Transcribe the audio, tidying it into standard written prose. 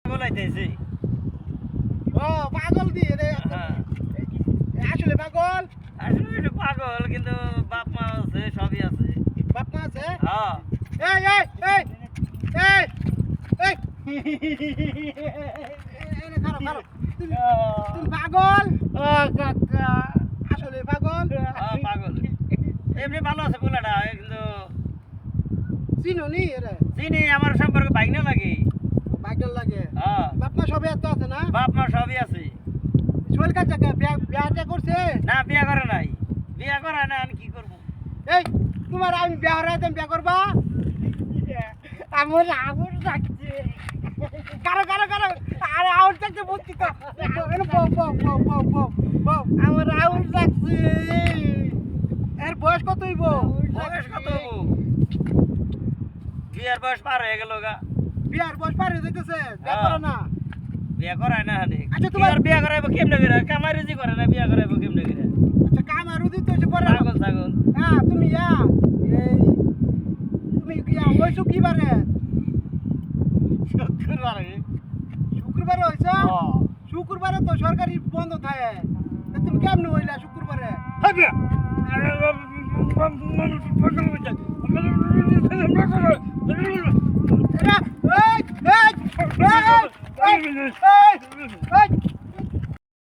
পাগল হইতেছি। ও পাগল দিয়ে রে আসলে পাগল আসলে একটু পাগল, কিন্তু বাপ মা আছে, সবই আছে। বাপ মা আছে হ্যাঁ এই এই এই এই এই এনে খারাপ খারাপ তুমি পাগল কাকা আসলে পাগল পাগল। এমনি ভালো আছে পোলাটা, কিন্তু চিনো নি রে চিনি আমার সম্পর্কে বাইক না লাগে। পাগল লাগে হ্যাঁ বাপ মা সবে এত আছে না বাপ মা সবই আছে। সোহেল কাকা বিয়াটা করছে না বিয়া করে নাই, বিয়া করে না, আমি কি করবো? এই তোমার আমি বিয়া হরাইতে বিয়া করবা আমার আগুন লাগছে কারো কারো কারো আরে আউট থাকতে বলছি তো এনে বউ বউ বউ বউ বউ বউ আমার আউট লাগছে এর বয়স কত হইব বয়স কত হবো? বিয়ার বয়স পার হয়ে গেল গা। বিয়ার বয়স পার হয়ে যাইতেছে বিয়া করো না বিয়া করায় না হানি। আচ্ছা, তোমার- বিয়া করাইবো কেমনে করে? কামাই রুজি করে না, বিয়া করাইবো কেমনে করে? আচ্ছা কাম আর উদিত হইছে পরে পাগল ছাগল। হ্যাঁ তুমি এই তুমি হইছো কি বারে শুক্রবারে। শুক্রবারে হইছো শুক্রবারে তো সরকারি বন্ধ থাকে তা তুমি কেমনে হইলা শুক্রবারে এরা, এই, এই, এই, এই, এই, এই,